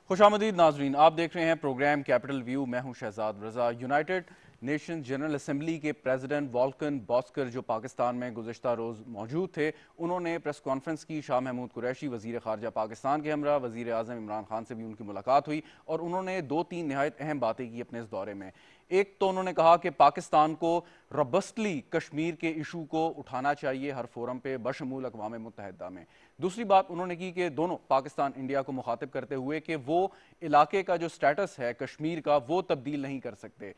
खुशामदीद नाजरीन, आप देख रहे हैं प्रोग्राम कैपिटल व्यू। मैं हूं शहजाद रजा। यूनाइटेड नेशन जनरल असेंबली के प्रेसिडेंट वॉल्कन बॉस्कर जो पाकिस्तान में गुज़श्ता रोज़ मौजूद थे, उन्होंने प्रेस कॉन्फ्रेंस की। शाह महमूद कुरैशी वज़ीर ख़ारजा पाकिस्तान के हमरा वज़ीर आज़म इमरान खान से भी उनकी मुलाकात हुई और उन्होंने दो तीन नहायत अहम बातें की अपने इस दौरे में। एक तो उन्होंने कहा कि पाकिस्तान को रबस्टली कश्मीर के इशू को उठाना चाहिए हर फोरम पे बशमूल अक़वाम मुत्तहिदा में। दूसरी बात उन्होंने की कि दोनों पाकिस्तान इंडिया को मुखातिब करते हुए कि वो इलाके का जो स्टेटस है कश्मीर का वो तब्दील नहीं कर सकते,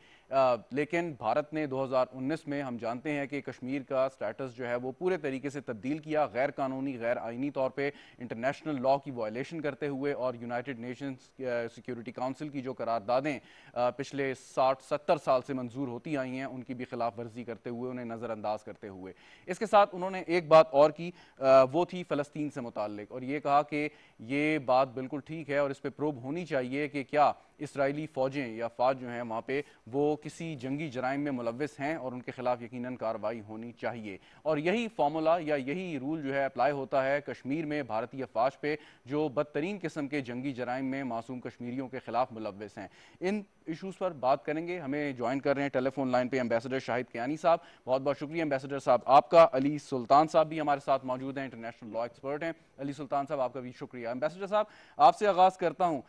लेकिन भारत ने 2019 में हम जानते हैं कि कश्मीर का स्टेटस जो है वो पूरे तरीके से तब्दील किया, गैर कानूनी गैर आइनी तौर पे इंटरनेशनल लॉ की वायलेशन करते हुए। और यूनाइटेड नेशंस सिक्योरिटी काउंसिल की जो करारदादें पिछले 60-70 साल से मंजूर होती आई हैं, उनकी भी खिलाफ वर्जी करते हुए, उन्हें नज़रअंदाज करते हुए। इसके साथ उन्होंने एक बात और की, वो थी फ़लस्तीन से मुताल्लिक, और ये कहा कि ये बात बिल्कुल ठीक है और इस पर प्रूव होनी चाहिए कि क्या इसराइली फ़ौजें या फ़ौज जो हैं वहाँ पे वो किसी जंगी जराइम में मुलव्वस हैं और उनके खिलाफ यकीनन कार्रवाई होनी चाहिए। और यही फार्मूला या यही रूल जो है अप्लाई होता है कश्मीर में भारतीय फ़ौज पे जो बदतरीन किस्म के जंगी जराइम में मासूम कश्मीरियों के खिलाफ मुलव्वस हैं। इन इशूज़ पर बात करेंगे। हमें ज्वाइन कर रहे हैं टेलीफोन लाइन पे एम्बेसडर शाहिद कियानी साहब। बहुत बहुत शुक्रिया एम्बेसडर साहब आपका। अली सुल्तान साहब भी हमारे साथ मौजूद हैं, इंटरनेशनल लॉ एक्सपर्ट हैं। अली सुल्तान साहब आपका भी शुक्रिया। एम्बेसडर साहब, आपसे आगाज़ करता हूँ।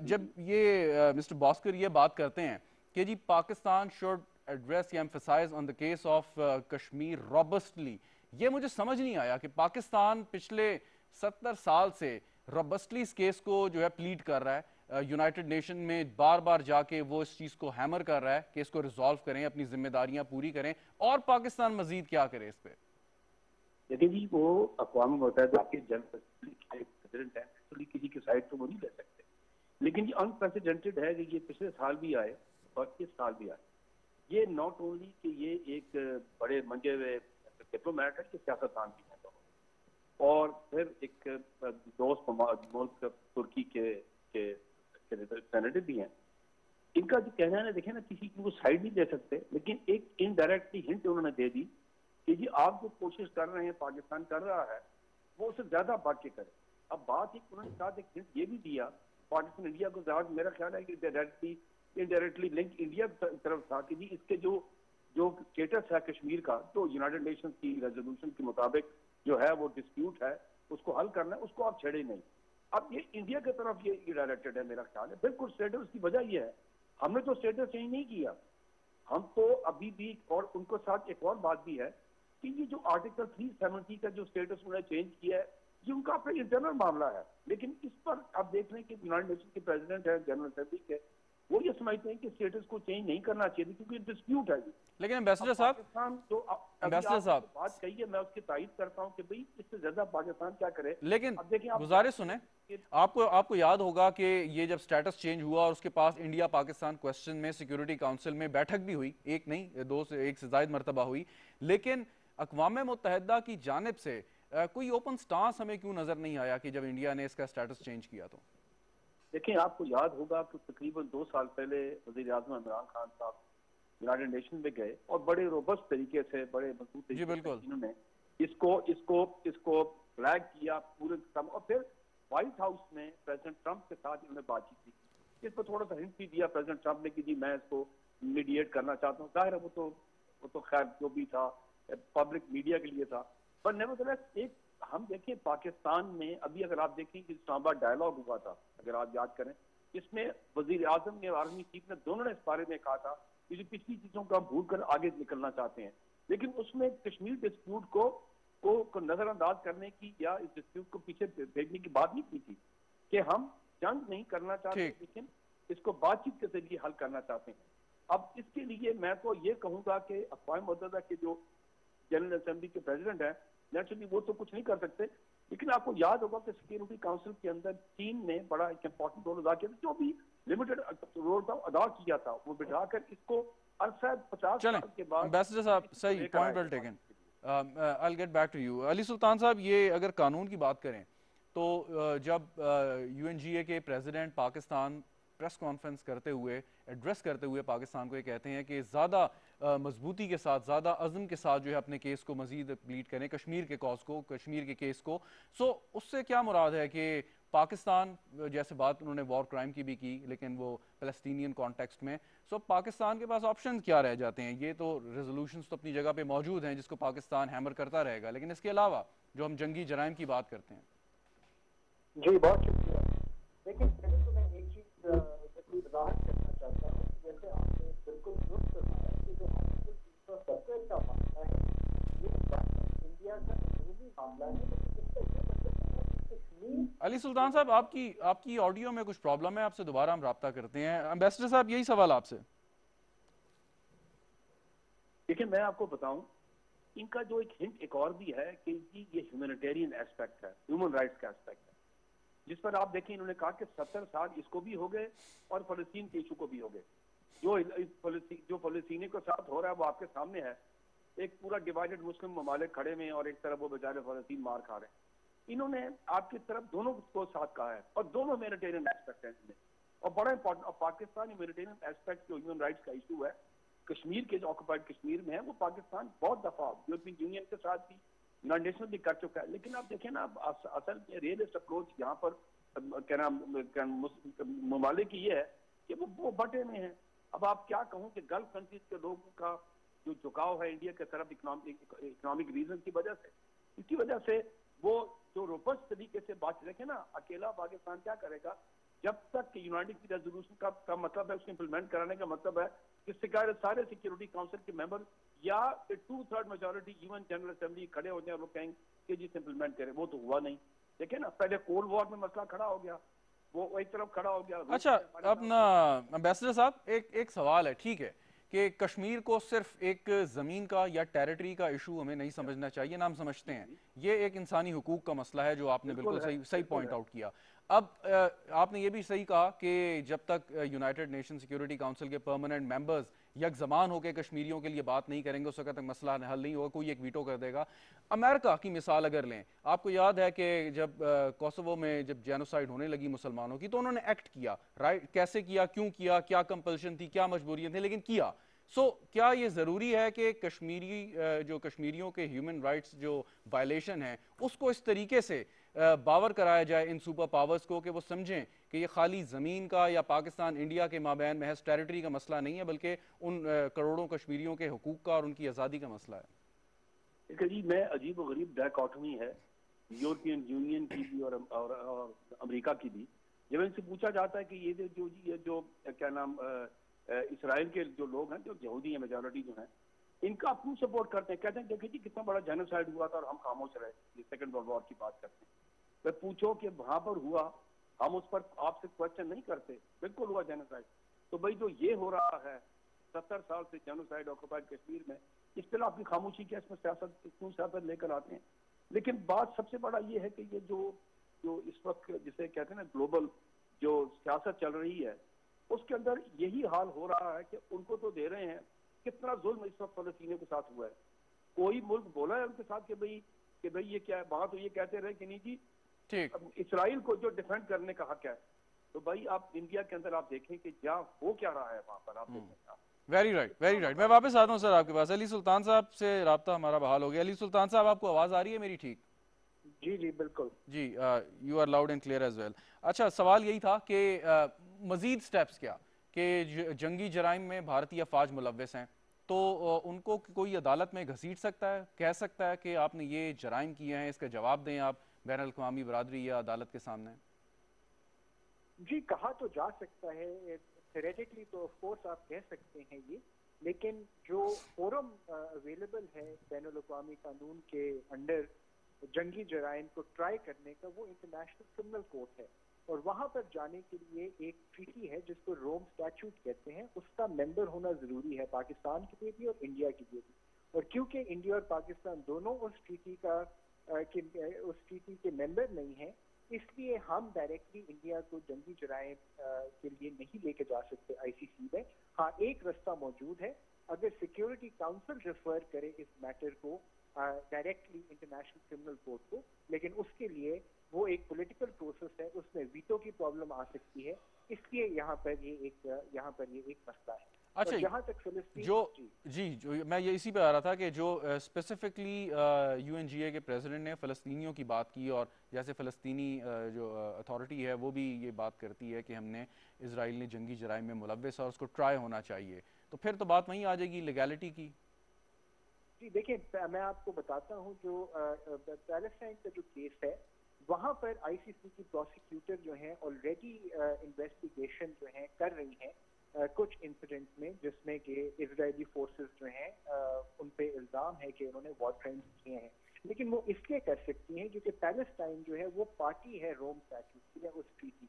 जब ये मिस्टर बॉस्कर ये बात करते हैं कि जी पाकिस्तान शुड एड्रेस या emphasise on the case of Kashmir robustly, ये मुझे समझ नहीं आया कि पाकिस्तान पिछले 70 साल से रॉबस्टली इस केस को जो है प्लीड कर रहा है, यूनाइटेड नेशन में बार बार जाके वो इस चीज़ को हैमर कर रहा है कि इसको रिजॉल्व करें, अपनी जिम्मेदारियां पूरी करें, और पाकिस्तान मजीद क्या करे इस पर? देखिए जी, वो अक़वाम मुत्तहिदा के जनरल असेंबली के प्रेसिडेंट हैं, एक्चुअली किसी की साइड तो वो नहीं ले सकते। लेकिन ये अनप्रेसिडेंटेड है कि ये पिछले साल भी आए और इस साल भी आए। ये नॉट ओनली कि ये एक बड़े मंजे हुए डिप्लोमेट है, कि सियासतदान भी है और फिर एक दोस्त मुल्क तुर्की के रिप्रेजेंटेटिव भी हैं। इनका जो कहना है ना, देखें ना, किसी की वो साइड नहीं ले सकते, लेकिन एक इनडायरेक्टली हिंट उन्होंने दे दी कि जी आप जो कोशिश कर रहे हैं, पाकिस्तान कर रहा है, वो उससे ज्यादा बढ़ के करे। अब बात एक उन्होंने साथ एक हिंट ये भी दिया पाकिस्तान इंडिया को, ज्यादा मेरा ख्याल है कि डायरेक्टली इनडायरेक्टली लिंक इंडिया की तरफ था कि जी इसके जो जो स्टेटस है कश्मीर का, तो यूनाइटेड नेशंस की रेजोल्यूशन के मुताबिक जो है वो डिस्प्यूट है, उसको हल करना है, उसको आप छेड़े नहीं। अब ये इंडिया की तरफ ये डायरेक्टेड है मेरा ख्याल है। बिल्कुल स्टेटस की वजह ये है, हमने तो स्टेटस चेंज नहीं किया। हम तो अभी भी, और उनको साथ एक और बात भी है कि ये जो आर्टिकल 370 का जो स्टेटस उन्होंने चेंज किया है, ये उनका अपना इंटरनल मामला है। लेकिन इस पर आप देख लें कि यूनाइटेड नेशन के प्रेसिडेंट है, जनरल असेंबली के, वो ये समझते हैं कि स्टेटस को चेंज नहीं करना चाहिए क्योंकि डिस्प्यूट है ये। लेकिन अब एम्बेसडर साहब, पाकिस्तान जो अभी एम्बेसडर आपने साहब, जो बात कही है, मैं उसकी तारीफ करता हूँ कि भाई इससे ज्यादा पाकिस्तान क्या करे। लेकिन अब देखिए आप गुजारिश सुने, आपको आपको याद होगा कि ये जब स्टेटस चेंज हुआ और उसके पास इंडिया पाकिस्तान क्वेश्चन में सिक्योरिटी काउंसिल में बैठक भी हुई, एक नहीं दो से एक से ज्यादा मरतबा हुई, लेकिन अक़वाम मुत्तहिदा की जानिब से कोई ओपन स्टांस हमें क्यों नजर नहीं आया कि जब इंडिया ने इसका स्टेटस चेंज किया तो? देखिए, आपको याद होगा कि तकरीबन 2 साल पहले वज़ीर आज़म इमरान खान साहब यूनाइटेड नेशन में गए और बड़े रोबस्ट तरीके से, बड़े मजबूत जी तरीके से बिल्कुल। इन्होंने इसको इसको इसको फ्लैग किया पूरे काम। और फिर व्हाइट हाउस में प्रेसिडेंट ट्रंप के साथ इन्होंने बातचीत की। इस पर थोड़ा सा हिंट भी दिया प्रेसिडेंट ट्रंप ने कि जी मैं इसको मीडिएट करना चाहता हूँ। जाहिर है वो तो खैर जो भी था पब्लिक मीडिया के लिए था। पर नेवरदलेस एक हम देखें पाकिस्तान में अभी अगर आप देखें कि इस्लामाबाद डायलॉग हुआ था, अगर आप याद करें, इसमें वजीर आजम ने, आर्मी चीफ ने, दोनों ने इस बारे में कहा था कि जो पिछली चीजों को हम भूल कर आगे निकलना चाहते हैं। लेकिन उसमें कश्मीर डिस्प्यूट को नजरअंदाज करने की या इस डिस्प्यूट को पीछे भेजने की बात नहीं की थी कि हम जंग नहीं करना चाहते, ठीक। लेकिन इसको बातचीत के जरिए हल करना चाहते हैं। अब इसके लिए मैं तो ये कहूंगा कि अक़वाम मुत्तहिदा के जो जनरल असेंबली के प्रेसिडेंट हैं, नेचुरली वो तो कुछ नहीं कर सकते। लेकिन आपको याद होगा कि सिक्योरिटी काउंसिल के अंदर चीन ने बड़ा एक इंपॉर्टेंट रोल अदा किया, जो भी लिमिटेड रोल था अदा किया था। वो बिठाकर इसको अरसा 50 चलें साल के बाद एम्बेसडर साहब, सही लेकर आए पॉइंट थे वेल टेकन। बातचीत के लिए। I get back to you. Ali Sultan साहब, ये अगर कानून की बात करें तो जब यूएनजीए के प्रेसिडेंट पाकिस्तान प्रेस कॉन्फ्रेंस करते हुए, एड्रेस करते हुए पाकिस्तान को ये कहते हैं कि ज़्यादा मजबूती के साथ, ज़्यादा अज़म के साथ जो है अपने केस को मज़ीद प्लीड करें, कश्मीर के कॉज को, कश्मीर के केस को। सो उससे क्या मुराद है कि पाकिस्तान, जैसे बात उन्होंने वॉर क्राइम की भी की, लेकिन वो फ़लस्तीनियन कॉन्टेक्स्ट में, सो पाकिस्तान के पास ऑप्शन क्या रह जाते हैं? ये तो रेजोल्यूशंस तो अपनी जगह पे मौजूद हैं जिसको पाकिस्तान हैमर करता रहेगा, लेकिन इसके अलावा जो हम जंगी जराइम की बात करते हैं। जी बहुत शुक्रिया। लेकिन पहले तो मैं एक चीज वजाहत करना चाहता हूँ, जैसे आपने बिल्कुल दुरुस्त बताया कि जो आर्टिकल 370 का मामला है ये इंडिया का अंदरूनी मामला है, लेकिन इसका ये मतलब है कि कश्मीर अली सुल्तान साहब, आपकी आपकी ऑडियो में कुछ प्रॉब्लम है, आपसे दोबारा हम रब्ता करते हैं। एम्बेसडर साहब, यही सवाल आपसे। देखिए मैं आपको बताऊं, इनका जो एक हिंट एक और भी है कि ये ह्यूमैनिटेरियन एस्पेक्ट है, ह्यूमन राइट्स का एस्पेक्ट है, जिस पर आप देखें इन्होंने कहा कि 70 साल इसको भी हो गए और फलस्तीन के इशू को भी हो गए। जो फलस्तीनी के साथ हो रहा है वो आपके सामने है। एक पूरा डिवाइडेड मुस्लिम ममालिक खड़े में और एक तरफ वो बेचारे फलस्तीन मार खा रहे हैं। इन्होंने आपकी तरफ दोनों को साथ कहा है और दोनों ह्यूमैनिटेरियन एस्पेक्ट है इनमें, और बड़ा इंपॉर्टेंट। और पाकिस्तान ह्यूमैनिटेरियन एस्पेक्ट जो ह्यूमन राइट्स का इशू है कश्मीर के, जो ऑक्युपाइड कश्मीर में है, वो पाकिस्तान बहुत दफा यूरोपियन यूनियन के साथ भी, यूनाइटेड नेशन भी कर चुका है। लेकिन आप देखें ना, असल में रियलिस्ट अप्रोच यहाँ पर क्या ममालिक की ये है कि वो बटे में है। अब आप क्या कहूँ कि गल्फ कंट्रीज के लोगों का जो झुकाव है इंडिया की तरफ इकोनॉमिक रीजन की वजह से, इसकी वजह से वो जो रोबस्ट तरीके से बात रखे ना, अकेला पाकिस्तान क्या करेगा जब तक कि यूनाइटेड की रेजोल्यूशन का मतलब है, उसको इम्प्लीमेंट कराने का मतलब है कि सारे सिक्योरिटी काउंसिल के मेंबर या 2/3 मेजोरिटी यूएन जनरल असेंबली खड़े हो जाए और वो कहेंगे कि जी इम्प्लीमेंट करें। वो तो हुआ नहीं। देखिए ना, पहले कोल्ड वॉर में मसला खड़ा हो गया, वो एक तरफ खड़ा हो गया। अच्छा, अपना एम्बेसडर साहब, एक सवाल है, ठीक है, कि कश्मीर को सिर्फ एक ज़मीन का या टेरिटरी का इशू हमें नहीं समझना चाहिए ना, हम समझते हैं ये एक इंसानी हुकूक का मसला है, जो आपने बिल्कुल सही सही पॉइंट आउट किया। अब आपने ये भी सही कहा कि जब तक यूनाइटेड नेशन सिक्योरिटी काउंसिल के परमानेंट मेंबर्स यकजमान होकर कश्मीरियों के लिए बात नहीं करेंगे, उस वक्त तक मसला हल नहीं होगा, कोई एक वीटो कर देगा। अमेरिका की मिसाल अगर लें, आपको याद है कि जब कोसोवो में जब जेनोसाइड होने लगी मुसलमानों की, तो उन्होंने एक्ट किया, राइट? कैसे किया, क्यों किया, क्या कंपल्शन थी, क्या मजबूरियां थी, लेकिन किया। क्या ये ज़रूरी है कि जो कश्मीरियों के ह्यूमन राइट्स जो वायलेशन है उसको इस तरीके से बावर कराया जाए इन सुपर पावर्स को कि वो समझें कि ये खाली ज़मीन का या पाकिस्तान इंडिया के माबैन महज टेरिटरी का मसला नहीं है, बल्कि उन करोड़ों कश्मीरियों के हुकूक का और उनकी आज़ादी का मसला है? जी, मैं अजीब व गरीब डायकॉटमी है यूरोपियन यूनियन की भी और अमेरिका की भी। जब इनसे पूछा जाता है कि ये जो क्या नाम इसराइल के जो लोग हैं, जो यहूदी हैं, मेजॉरिटी जो हैं, इनका आप क्यों सपोर्ट करते हैं? कहते हैं देखिए जी कितना बड़ा जेनोसाइड हुआ था और हम खामोश रहे। ये सेकंड वर्ल्ड वॉर की बात करते हैं। मैं पूछो कि वहां पर हुआ, हम उस पर आपसे क्वेश्चन नहीं करते। बिल्कुल हुआ जेनोसाइड। तो भाई जो ये हो रहा है 70 साल से जेनोसाइड ऑक्युपाइड कश्मीर में, इस पर आपकी खामोशी क्या, इसमें सियासत लेकर आते हैं? लेकिन बात सबसे बड़ा ये है कि ये जो इस वक्त जिसे कहते हैं ना ग्लोबल जो सियासत चल रही है, उसके अंदर यही हाल हो रहा है कि उनको तो दे रहे हैं। कितना जुल्म इस वक्त फलस्तीनियों के साथ हुआ है? कोई मुल्क बोला है उनके साथ कि भाई ये क्या है? वहां तो ये कहते रहे कि नहीं जी, ठीक, इसराइल को जो डिफेंड करने का हक है। तो भाई आप इंडिया के अंदर आप देखें कि क्या हो क्या रहा है वहां पर, आप देखें। Very right, very right. मैं वापस आता हूँ सर आपके पास। अली सुल्तान साहब से रब्ता हमारा बहाल हो गया। अली सुल्तान साहब, आपको आवाज़ आ रही है मेरी? ठीक जी जी बिल्कुल। जी, you are loud and clear as well. अच्छा, सवाल यही था कि मजीद स्टेप्स क्या, कि जंगी जराइम में भारतीय अफवाज मुलव्वस हैं, तो उनको कोई अदालत में घसीट सकता है, कह सकता है कि आपने ये जराइम किए हैं, इसका जवाब दें आप बैन अल-अक़वामी बरादरी या अदालत के सामने? जी कहा तो जा सकता है, थ्योरेटिकली तो ऑफ कोर्स आप कह सकते हैं ये, लेकिन जो फोरम अवेलेबल है बैन अल-अक़वामी कानून के अंडर जंगी जराइम को ट्राई करने का, वो इंटरनेशनल क्रिमिनल कोर्ट है। और वहां पर जाने के लिए एक ट्रीटी है जिसको रोम स्टैट्यूट कहते हैं, उसका मेंबर होना जरूरी है, पाकिस्तान के लिए भी और इंडिया के लिए भी। और क्योंकि इंडिया और पाकिस्तान दोनों उस ट्रीटी के मेंबर नहीं है, इसलिए हम डायरेक्टली इंडिया को जंगी जराइम के लिए नहीं लेके जा सकते आईसीसी में। हाँ, एक रास्ता मौजूद है, अगर सिक्योरिटी काउंसिल रेफर करे इस मैटर को डायरेक्टली इंटरनेशनल क्रिमिनल कोर्ट को, लेकिन उसके लिए वो एक पॉलिटिकल प्रोसेस है, उसमें वीटो की प्रॉब्लम आ सकती है, इसलिए यहाँ पर ये एक मसला है। अच्छा, जहां तक फिलिस्तीन जो जो मैं ये इसी पे आ रहा था कि जो स्पेसिफिकली यूएनजीए के प्रेसिडेंट ने फ़लस्तीनियों की बात की, और जैसे फ़लस्तीनी जो अथॉरिटी है वो भी ये बात करती है कि हमने इसराइल ने जंगी जराइम में मुलव्वस है और उसको ट्राई होना चाहिए, तो फिर तो बात वहीं आ जाएगी लीगैलिटी की। जी देखिए, मैं आपको बताता हूँ जो पैलेस्टाइन का जो केस है वहां पर आईसीसी की प्रोसिक्यूटर जो है ऑलरेडी इन्वेस्टिगेशन जो है कर रही हैं कुछ इंसिडेंट में, जिसमें कि इजरायली फोर्सेस जो हैं उन पे इल्जाम है कि उन्होंने वॉर क्राइम्स किए हैं, लेकिन वो इसलिए कर सकती हैं क्योंकि पैलेस्टाइन जो है वो पार्टी है रोम स्टैट्यूट की या उस ट्रीटी,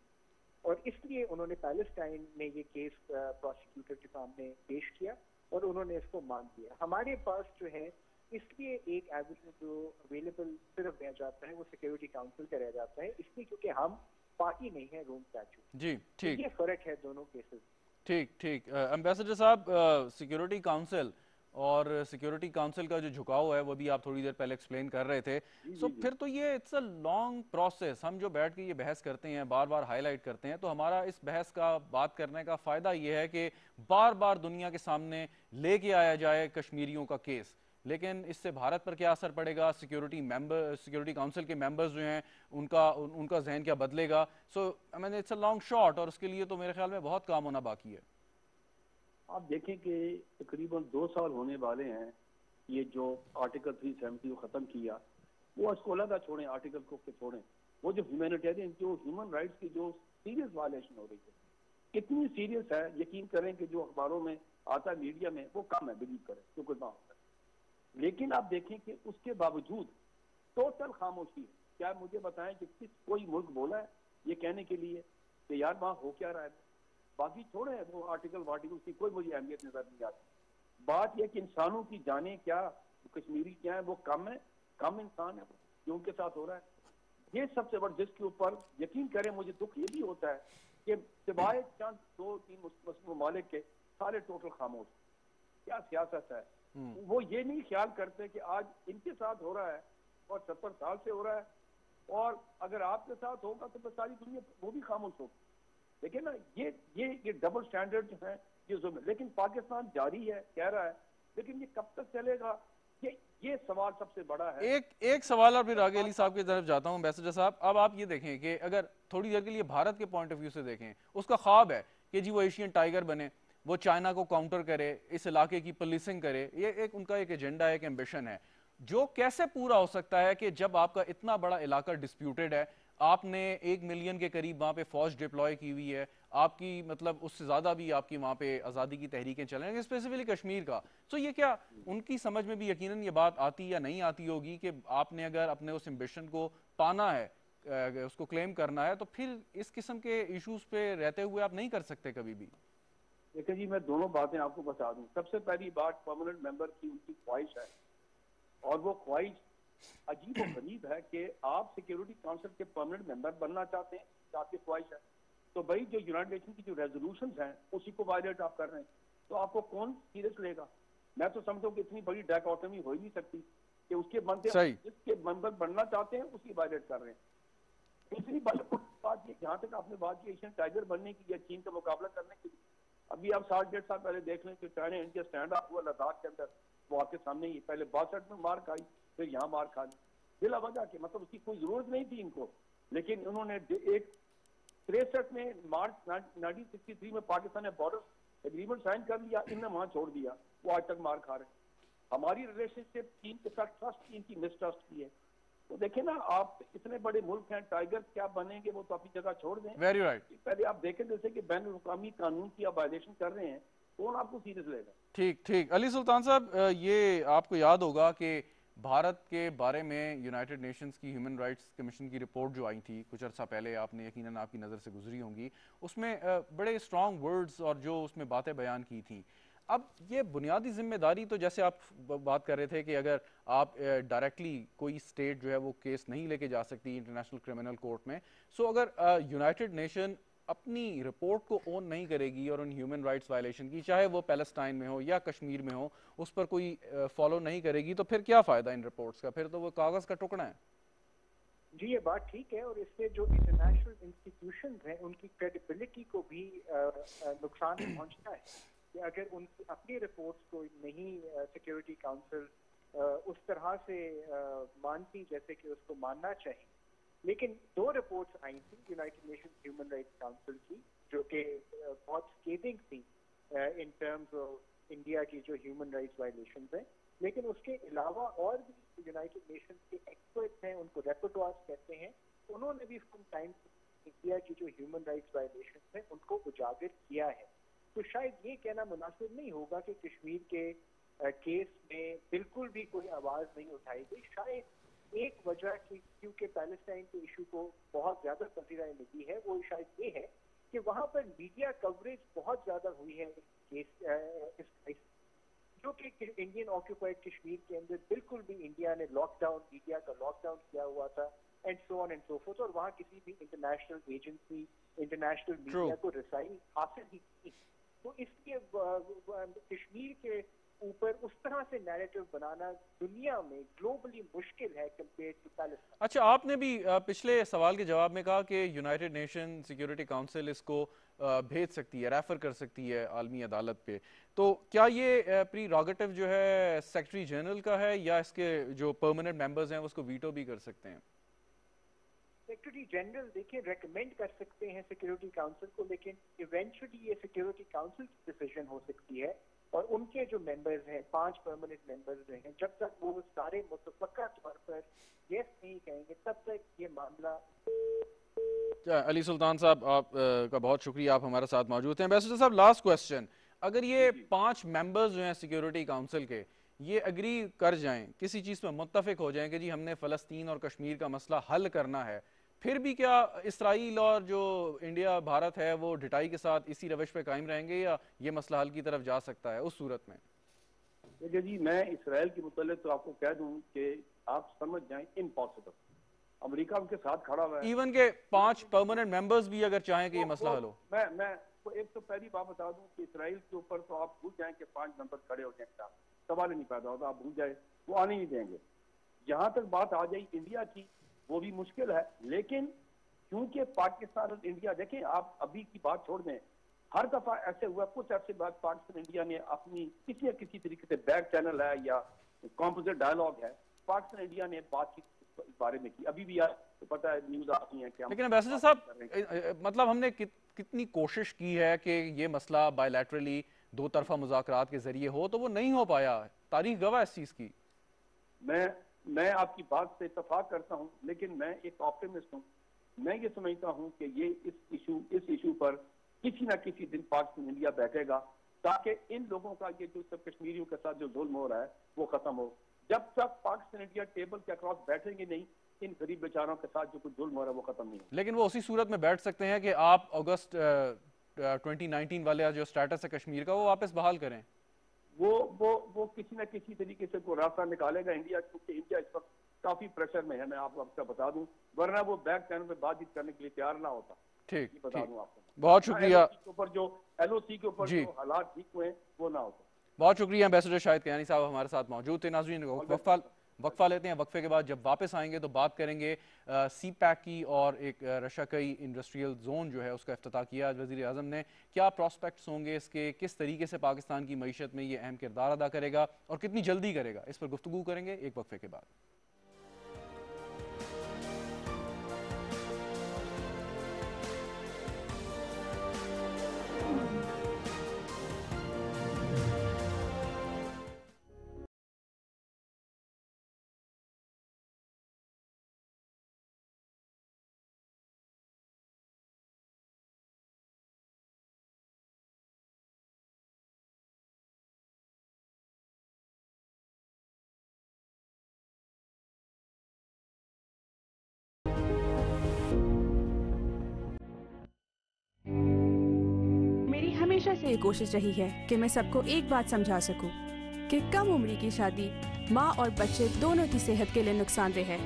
और इसलिए उन्होंने पैलेस्टाइन ने ये केस प्रोसिक्यूटर के सामने पेश किया और उन्होंने इसको मान लिया। हमारे पास जो है इसलिए एक एवेन्यू जो अवेलेबल सिर्फ रह जाता है वो सिक्योरिटी काउंसिल का रह जाता है, इसलिए क्योंकि हम पार्टी नहीं है रोम स्टैट्यूट। जी ठीक, ये फर्क है दोनों केसेस। ठीक ठीक। एम्बेसडर साहब, सिक्योरिटी काउंसिल और सिक्योरिटी काउंसिल का जो झुकाव है वो भी आप थोड़ी देर पहले एक्सप्लेन कर रहे थे। जी सो जी जी। फिर तो ये इट्स अ लॉन्ग प्रोसेस। हम जो बैठ के ये बहस करते हैं, बार बार हाईलाइट करते हैं, तो हमारा इस बहस का बात करने का फ़ायदा ये है कि बार बार दुनिया के सामने लेके आया जाए कश्मीरियों का केस, लेकिन इससे भारत पर क्या असर पड़ेगा, सिक्योरिटी काउंसिल के मेंबर्स जो हैं उनका जहन क्या बदलेगा। So I mean it's a long shot, और उसके लिए तो मेरे ख्याल में बहुत काम होना बाकी है। आप देखें कि तकरीबन 2 साल होने वाले हैं ये जो आर्टिकल 370 को ख़त्म किया, वो उसको अलग छोड़ें, आर्टिकल को छोड़ें, वो जो ह्यूमैनिटेरियन जो ह्यूमन राइट्स की जो सीरियस वायलेशन हो रही है, कितनी सीरियस है, यकीन करें कि जो अखबारों में आता है मीडिया में वो कम है, बिलीव करें जो कुछ ना होता है। लेकिन आप देखें कि उसके बावजूद टोटल खामोशी है। क्या मुझे बताएं कि कोई मुल्क बोला है ये कहने के लिए कि यार वहां हो क्या रहा है? बाकी छोड़े वो आर्टिकल की कोई मुझे अहमियत नजर नहीं आती। बात यह कि इंसानों की जाने क्या, कश्मीरी क्या है, वो कम है, कम इंसान है जो उनके साथ हो रहा है। ये सबसे बड़ा, जिसके ऊपर यकीन करें मुझे दुख ये भी होता है कि सिवाय चंद 2-3 मुस्लिम ममालिक के सारे टोटल खामोश। क्या सियासत है? वो ये नहीं ख्याल करते कि आज इनके साथ हो रहा है और 70 साल से हो रहा है, और अगर आपके साथ होगा तो सारी दुनिया वो भी खामोश होगी। देखिए ना, ये डबल स्टैंडर्ड जो है ये जुल्म है। लेकिन पाकिस्तान जारी है, कह रहा है, लेकिन ये कब तक चलेगा? ये सवाल सबसे बड़ा है। एक सवाल और फिर आगे अली साहब की तरफ जाता हूं। एम्बेसडर साहब, अब आप ये देखें कि अगर थोड़ी देर के लिए भारत के पॉइंट ऑफ व्यू से देखें, उसका ख्वाब है कि जी वो एशियन टाइगर बने, वो चाइना को काउंटर करे, इस इलाके की पुलिसिंग करे, ये एक उनका एक एजेंडा है, एक एम्बिशन है, जो कैसे पूरा हो सकता है कि जब आपका इतना बड़ा इलाका डिस्प्यूटेड है, आपने 1 मिलियन के करीब वहां पे फौज डिप्लॉय की हुई है, आपकी मतलब उससे ज्यादा भी आपकी वहां पे आज़ादी की तहरीकें चल रही हैं, स्पेसिफिकली कश्मीर का। तो ये क्या उनकी समझ में भी यकीनन ये बात आती या नहीं आती होगी कि आपने अगर अपने उस एम्बिशन को पाना है, उसको क्लेम करना है, तो फिर इस किस्म के इश्यूज पे रहते हुए आप नहीं कर सकते कभी भी। देखिए जी, मैं दोनों बातें आपको बता दूं। सबसे पहली बात, परमानेंट मेंबर की उनकी ख्वाहिश है, और वो ख्वाहिश अजीब और गरीब है कि आप सिक्योरिटी काउंसिल के परमानेंट मेंबर बनना चाहते हैं, तो आपकी ख्वाहिश है, तो भाई जो यूनाइटेड नेशन की जो रेजोल्यूशंस हैं उसी को वायलेट आप कर रहे हैं, तो आपको कौन सीरियस लेगा? मैं तो समझता हूँ कि इतनी बड़ी डायकोटमी हो ही नहीं सकती कि उसके बनते सही। जिसके मेंबर बनना चाहते हैं उसकी वायलेट कर रहे हैं। दूसरी बात ये, जहाँ तक आपने बात की एशियन टाइगर बनने की या चीन का मुकाबला करने की, अभी आप 1.5 साल पहले देख लें कि चाइना इंडिया स्टैंड अप हुआ लद्दाख के अंदर, वो आपके सामने ही, पहले 62 में मार खाई, फिर यहाँ मार खा ली बिला वजह के, मतलब उसकी कोई जरूरत नहीं थी इनको, लेकिन उन्होंने एक 63 में मार्च 1963 में पाकिस्तान ने बॉर्डर एग्रीमेंट साइन कर लिया, इनने वहां छोड़ दिया, वो आज तक मार खा रहे हैं। हमारी रिलेशनशिप चीन के साथ ट्रस्ट की, इनकी मिसट्रस्ट की है। तो देखिए ना, आप इतने बड़े मुल्क हैं, टाइगर क्या बनेंगे, वो तो अपनी जगह छोड़ दें। Very right. पहले आप देखें जैसे कि बैन अवी कानून की आप वायलेशन कर रहे हैं, कौन आपको सीरियस लेगा? ठीक ठीक। अली सुल्तान साहब, ये आपको याद होगा कि भारत के बारे में यूनाइटेड नेशंस की ह्यूमन राइट्स कमीशन की रिपोर्ट जो आई थी कुछ अर्सा पहले, आपने यकीनन आपकी नज़र से गुजरी होंगी, उसमें बड़े स्ट्रॉन्ग वर्ड्स और जो उसमें बातें बयान की थी। अब ये बुनियादी जिम्मेदारी तो जैसे आप बात कर रहे थे कि अगर आप डायरेक्टली कोई स्टेट जो है वो केस नहीं लेके जा सकती इंटरनेशनल क्रिमिनल कोर्ट में, सो अगर यूनाइटेड नेशन अपनी रिपोर्ट को ओन नहीं करेगी और उन ह्यूमन राइट्स वायलेशन की, चाहे वो पैलेस्टाइन में हो या कश्मीर में हो, उस पर कोई फॉलो नहीं करेगी, तो फिर क्या फायदा इन रिपोर्ट्स का? फिर तो वो कागज का टुकड़ा है। जी ये बात ठीक है, और इससे जो इंटरनेशनल इंस्टीट्यूशन हैं उनकी क्रेडिबिलिटी को भी नुकसान पहुंचता है। कि अगर उनकी अपनी रिपोर्ट्स को नहीं सिक्योरिटी काउंसिल उस तरह से मानती जैसे कि उसको मानना चाहिए। लेकिन 2 रिपोर्ट्स आई थी United Nations human rights council की, जो कि बहुत स्केथिंग थी इन टर्म्स ऑफ इंडिया की जो ह्यूमन राइट्स वायलेशंस हैं। लेकिन उसके अलावा और भी यूनाइटेड नेशंस के एक्सपर्ट्स हैं, उनको रेपोर्टर्स कहते हैं, उन्होंने भी फ्रॉम टाइम इंडिया की जो ह्यूमन राइट्स वायलेशंस हैं उनको उजागर किया है। तो शायद ये कहना मुनासिब नहीं होगा कि कश्मीर के केस में बिल्कुल भी कोई आवाज नहीं उठाई गई। शायद एक वजह की क्योंकि पैलेस्टाइन के इशू को बहुत ज्यादा पसीराई मिली है, वो शायद ये है कि वहां पर मीडिया कवरेज बहुत ज्यादा हुई है इस केस जो कि इंडियन ऑक्यूपाइड कश्मीर के अंदर बिल्कुल भी इंडिया ने लॉकडाउन, मीडिया का लॉकडाउन किया हुआ था and so on and so fourth, और वहाँ किसी भी इंटरनेशनल एजेंसी, इंटरनेशनल मीडिया को रसाई हासिल ही की। तो इसलिए कश्मीर के ऊपर उस तरह से नैरेटिव बनाना दुनिया में ग्लोबली मुश्किल है कंपेयर टू पैलेस्टाइन। अच्छा, आपने भी पिछले सवाल के जवाब में कहा कि यूनाइटेड नेशन सिक्योरिटी काउंसिल इसको भेज सकती है, रेफर कर सकती है आलमी अदालत पे। तो क्या ये प्रीरोगेटिव जो है सेक्रेटरी जनरल का है या इसके जो परमानेंट मेंबर्स हैं उसको वीटो भी कर सकते हैं? सेक्रेटरी जनरल देखिए रेकमेंड कर सकते हैं सिक्योरिटी काउंसिल को, लेकिन इवेंचुअली ये सिक्योरिटी काउंसिल की डिसीजन हो सकती है और उनके जो मेंबर्स हैं, 5 परमानेंट मेंबर्स जो हैं, जब तक वो सारे मुतफ़क्का तौर पर यस नहीं कहेंगे तब तक ये मामला। अली सुल्तान साहब, आप का बहुत शुक्रिया, आप हमारे साथ मौजूद हैं। एम्बेसडर साहब, लास्ट क्वेश्चन, अगर ये 5 मेंबर्स जो हैं सिक्योरिटी काउंसिल के, ये एग्री कर जाएं, किसी चीज़ पर मुत्तफिक हो जाएं कि जी हमने फ़लस्तीन और कश्मीर का मसला हल करना है, फिर भी क्या इसराइल और जो इंडिया भारत है वो ढिटाई के साथ इसी रविश पे कायम रहेंगे या ये मसला हल की तरफ जा सकता है उस सूरत में? देखिए जी, मैं इसराइल के मुतालिक तो आपको कह दूं कि आप समझ जाएं इम्पॉसिबल। अमेरिका उनके साथ खड़ा हुआ है। इवन के 5 परमानेंट मेंबर्स भी अगर चाहें कि ये मसला हल हो। मैं तो एक तो पहली बात बता दूं कि इसराइल के ऊपर तो आप भूल जाएं कि 5 मेंबर खड़े हो जाएंगे, सवाल ही नहीं पैदा होता, आप भूल जाए, वो आने नहीं देंगे। जहां तक बात आ जाए इंडिया की, वो भी मुश्किल है, लेकिन क्योंकि पाकिस्तान और इंडिया, देखें आप अभी की बात छोड़ दें, हर दफा ऐसे हुआ, कुछ ऐसे बात पाकिस्तान इंडिया ने अपनी किसी न किसी तरीके से बैक चैनल है या कॉम्पोजिट डायलॉग है, पाकिस्तान इंडिया ने बातचीत इस बारे में की। अभी भी यार तो पता है न्यूज आती है कि लेकिन एम्बेसडर साहब, मतलब हमने कितनी कोशिश की है कि ये मसला बायलैटरली दो तरफा मुज़ाकरात के जरिए हो, तो वो नहीं हो पाया। तारीख गवाह इस चीज की। मैं आपकी बात से इत्तेफाक करता हूं, लेकिन मैं एक ऑप्टिमिस्ट हूं। मैं ये समझता हूं कि ये इस इशू पर किसी ना किसी दिन पाकिस्तान इंडिया बैठेगा ताकि इन लोगों का ये जो सब कश्मीरियों के साथ जो जुल्म हो रहा है वो खत्म हो। जब तक पाकिस्तान इंडिया टेबल के अक्रॉस बैठेंगे नहीं, इन गरीब बेचारों के साथ जो कुछ जुल्म हो रहा है वो खत्म नहीं हो। लेकिन वो उसी सूरत में बैठ सकते हैं कि आप अगस्त 2019 वाले जो स्टेटस है कश्मीर का वो वापस बहाल करें। वो किसी न किसी तरीके से कोई रास्ता निकालेगा इंडिया, क्योंकि इंडिया इस वक्त काफी प्रेशर में है। मैं आपको बता दूं, वरना वो बैक चैनल पे बातचीत करने के लिए तैयार ना होता। ठीक, बता दूं आपको। बहुत शुक्रिया। LOC के ऊपर जो हालात ठीक हुए वो ना होता। बहुत शुक्रिया एम्बेसडर शाहिद कियानी साहब हमारे साथ मौजूद थे। नाज़रीन, वक्फा लेते हैं, वक्फे के बाद जब वापस आएंगे तो बात करेंगे CPEC की, और एक रशाकई इंडस्ट्रियल जोन जो है उसका इफ्तिताह किया आज वज़ीर आज़म ने। क्या प्रॉस्पेक्ट्स होंगे इसके, किस तरीके से पाकिस्तान की मईशत में ये अहम किरदार अदा करेगा और कितनी जल्दी करेगा, इस पर गुफ्तगू करेंगे एक वक्फे के बाद। हमेशा से ये कोशिश रही है कि मैं सबको एक बात समझा सकूं कि कम उम्र की शादी माँ और बच्चे दोनों की सेहत के लिए नुकसानदेह है।